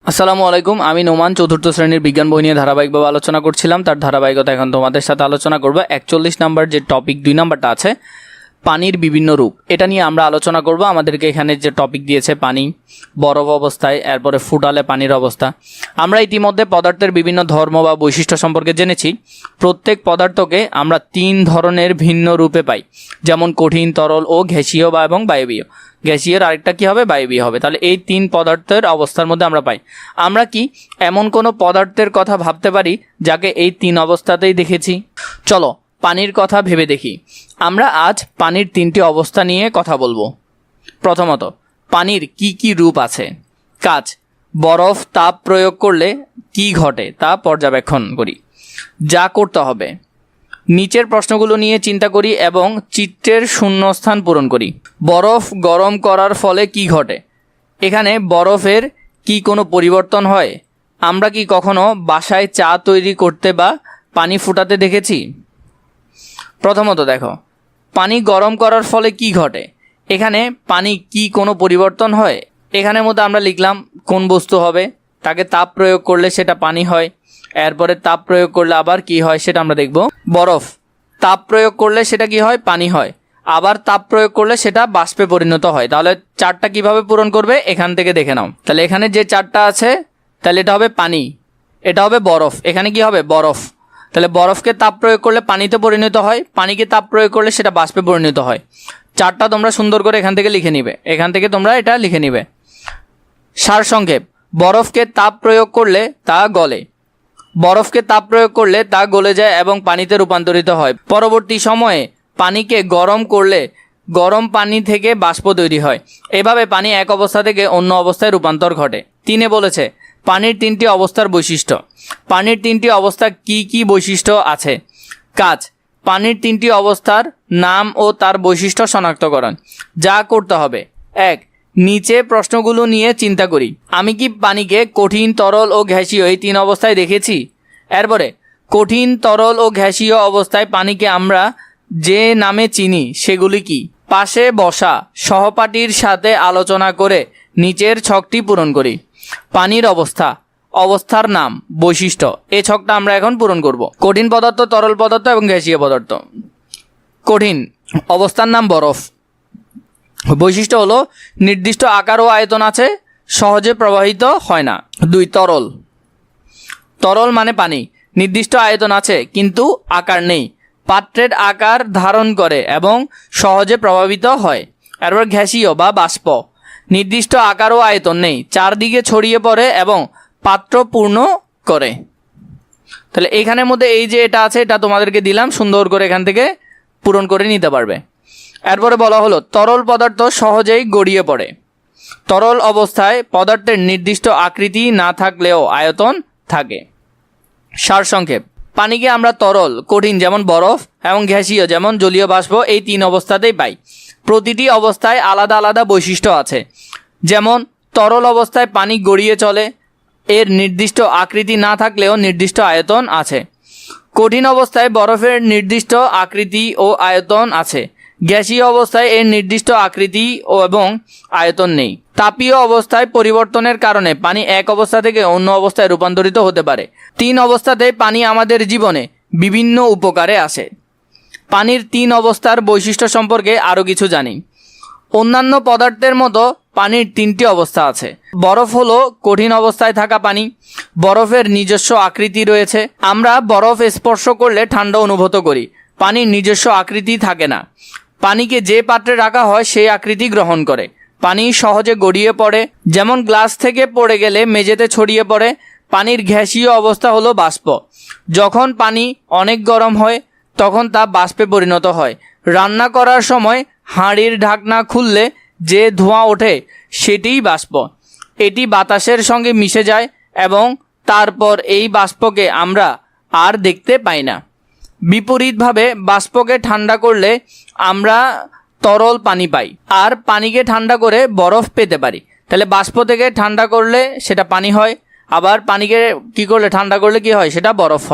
আসসালামু আলাইকুম। আমি নোমান চতুর্থ শ্রেণীর বিজ্ঞান বই নিয়ে ধারাবাহিকভাবে আলোচনা করছিলাম। তার ধারাবাহিকতা এখন তোমাদের সাথে আলোচনা করব। 41 নাম্বার যে টপিক 2 নাম্বারটা আছে পানির বিভিন্ন রূপ, এটা নিয়ে আমরা আলোচনা করব। আমাদেরকে এখানে যে টপিক দিয়েছে পানি বরফ অবস্থায়, এরপরে ফুটালে পানির অবস্থা। আমরা ইতিমধ্যে পদার্থের বিভিন্ন ধর্ম বা বৈশিষ্ট্য সম্পর্কে জেনেছি। প্রত্যেক পদার্থকে আমরা 3 ধরনের ভিন্ন রূপে পাই, যেমন কঠিন, তরল ও গ্যাসীয় বা এবং বায়বীয়। গ্যাসীয় আরেকটা কি হবে, বায়বীয় হবে। তাহলে এই 3 পদার্থের অবস্থার মধ্যে আমরা পাই। আমরা কি এমন কোনো পদার্থের কথা ভাবতে পারি যাকে এই 3 অবস্থাতেই দেখেছি? চলো পানির কথা ভেবে দেখি। আমরা আজ পানির 3টি অবস্থা নিয়ে কথা বলবো। প্রথমত, পানির কি কি রূপ আছে। কাজ, বরফ তাপ প্রয়োগ করলে কি ঘটে তা পর্যবেক্ষণ করি। যা করতে হবে, নিচের প্রশ্নগুলো নিয়ে চিন্তা করি এবং চিত্রের শূন্যস্থান পূরণ করি। বরফ গরম করার ফলে কি ঘটে? এখানে বরফের কি কোনো পরিবর্তন হয়? আমরা কি কখনো বাসায় চা তৈরি করতে বা পানি ফুটাতে দেখেছি? প্রথমত দেখো, পানি গরম করার ফলে কি ঘটে। এখানে পানি কি কোনো পরিবর্তন হয়? এখানের মধ্যে আমরা লিখলাম কোন বস্তু হবে, তাকে তাপ প্রয়োগ করলে সেটা পানি হয়। এরপরে তাপ প্রয়োগ করলে আবার কি হয় সেটা আমরা দেখব। বরফ তাপ প্রয়োগ করলে সেটা কি হয়, পানি হয়। আবার তাপ প্রয়োগ করলে সেটা বাষ্পে পরিণত হয়। তাহলে চারটা কিভাবে পূরণ করবে এখান থেকে দেখে নাও। তাহলে এখানে যে চারটা আছে, তাহলে এটা হবে পানি, এটা হবে বরফ, এখানে কি হবে বরফ। তাহলে বরফকে তাপ প্রয়োগ করলে পানিতে পরিণত হয়, পানিকে তাপ প্রয়োগ করলে সেটা বাষ্পে পরিণত হয়। চারটা তোমরা সুন্দর করে এখান থেকে লিখে নিবে, এখান থেকে তোমরা এটা লিখে নিবে। সারসংক্ষেপ, বরফকে তাপ প্রয়োগ করলে তা গলে, বরফকে তাপ প্রয়োগ করলে তা গলে যায় এবং পানিতে রূপান্তরিত হয়। পরবর্তী সময়ে পানিকে গরম করলে গরম পানি থেকে বাষ্প তৈরি হয়। এভাবে পানি এক অবস্থা থেকে অন্য অবস্থায় রূপান্তর ঘটে। 3 বলেছে পানির 3টি অবস্থার বৈশিষ্ট্য। পানির 3টি অবস্থা কি কি বৈশিষ্ট্য আছে। কাজ, পানির 3টি অবস্থার নাম ও তার বৈশিষ্ট্য শনাক্তকরণ। যা করতে হবে, 1, নিচে প্রশ্নগুলো নিয়ে চিন্তা করি। আমি কি পানিকে কঠিন, তরল ও গ্যাসীয় এই 3 অবস্থায় দেখেছি? এরপরে কঠিন, তরল ও গ্যাসীয় অবস্থায় পানিকে আমরা যে নামে চিনি সেগুলি কি? পাশে বসা সহপাঠীর সাথে আলোচনা করে নিচের ছকটি পূরণ করি। পানির অবস্থা, অবস্থার নাম, বৈশিষ্ট্য, এই ছকটা আমরা এখন পূরণ করব। কঠিন পদার্থ, তরল পদার্থ এবং গ্যাসীয় পদার্থ। কঠিন অবস্থার নাম বরফ। বৈশিষ্ট্য হলো নির্দিষ্ট আকার ও আয়তন আছে, সহজে প্রবাহিত হয় না। 2, তরল। তরল মানে পানি, নির্দিষ্ট আয়তন আছে কিন্তু আকার নেই, পাত্রের আকার ধারণ করে এবং সহজে প্রভাবিত হয়। এরপর গ্যাসীয় বা বাষ্প, নির্দিষ্ট আকার ও আয়তন নেই, চারদিকে ছড়িয়ে পড়ে এবং পাত্র পূর্ণ করে। তাহলে এইখানের মধ্যে এই যে এটা আছে, এটা তোমাদেরকে দিলাম, সুন্দর করে এখান থেকে পূরণ করে নিতে পারবে। এরপরে বলা হলো তরল পদার্থ সহজেই গড়িয়ে পড়ে। তরল অবস্থায় পদার্থের নির্দিষ্ট আকৃতি না থাকলেও আয়তন থাকে। সারসংক্ষেপ, পানিকে আমরা তরল, কঠিন যেমন বরফ এবং গ্যাসীয় যেমন জলীয় বাষ্প এই 3 অবস্থাতেই পাই। প্রতিটি অবস্থায় আলাদা আলাদা বৈশিষ্ট্য আছে। যেমন তরল অবস্থায় পানি গড়িয়ে চলে, এর নির্দিষ্ট আকৃতি না থাকলেও নির্দিষ্ট আয়তন আছে। কঠিন অবস্থায় বরফের নির্দিষ্ট আকৃতি ও আয়তন আছে। গ্যাসীয় অবস্থায় এর নির্দিষ্ট আকৃতি ও এবং আয়তন নেই। তাপীয় অবস্থায় পরিবর্তনের কারণে পানি এক অবস্থা থেকে অন্য অবস্থায় রূপান্তরিত হতে পারে। 3 অবস্থাতে পানি আমাদের জীবনে বিভিন্ন উপকারে আসে। পানির 3 অবস্থার বৈশিষ্ট্য সম্পর্কে আরও কিছু জানি। অন্যান্য পদার্থের মতো পানির 3টি অবস্থা আছে। বরফ হলো কঠিন অবস্থায় থাকা পানি। বরফের নিজস্ব আকৃতি রয়েছে। আমরা বরফ স্পর্শ করলে ঠান্ডা অনুভূত করি। পানির নিজস্ব আকৃতি থাকে না। পানিকে যে পাত্রে রাখা হয় সেই আকৃতি গ্রহণ করে। পানি সহজে গড়িয়ে পড়ে, যেমন গ্লাস থেকে পড়ে গেলে মেঝেতে ছড়িয়ে পড়ে। পানির গ্যাসীয় অবস্থা হলো বাষ্প। যখন পানি অনেক গরম হয় তখন তা বাষ্পে পরিণত হয়। রান্না করার সময় হাঁড়ির ঢাকনা খুললে যে ধোঁয়া ওঠে সেটিই বাষ্প। এটি বাতাসের সঙ্গে মিশে যায় এবং তারপর এই বাষ্পকে আমরা আর দেখতে পাই না। বিপরীতভাবে বাষ্পকে ঠান্ডা করলে আমরা তরল পানি পাই, আর পানিকে ঠান্ডা করে বরফ পেতে পারি। তাহলে বাষ্প থেকে ঠান্ডা করলে সেটা পানি হয়, আবার পানিকে কি করলে ঠান্ডা করলে কি হয়, সেটা বরফ হয়।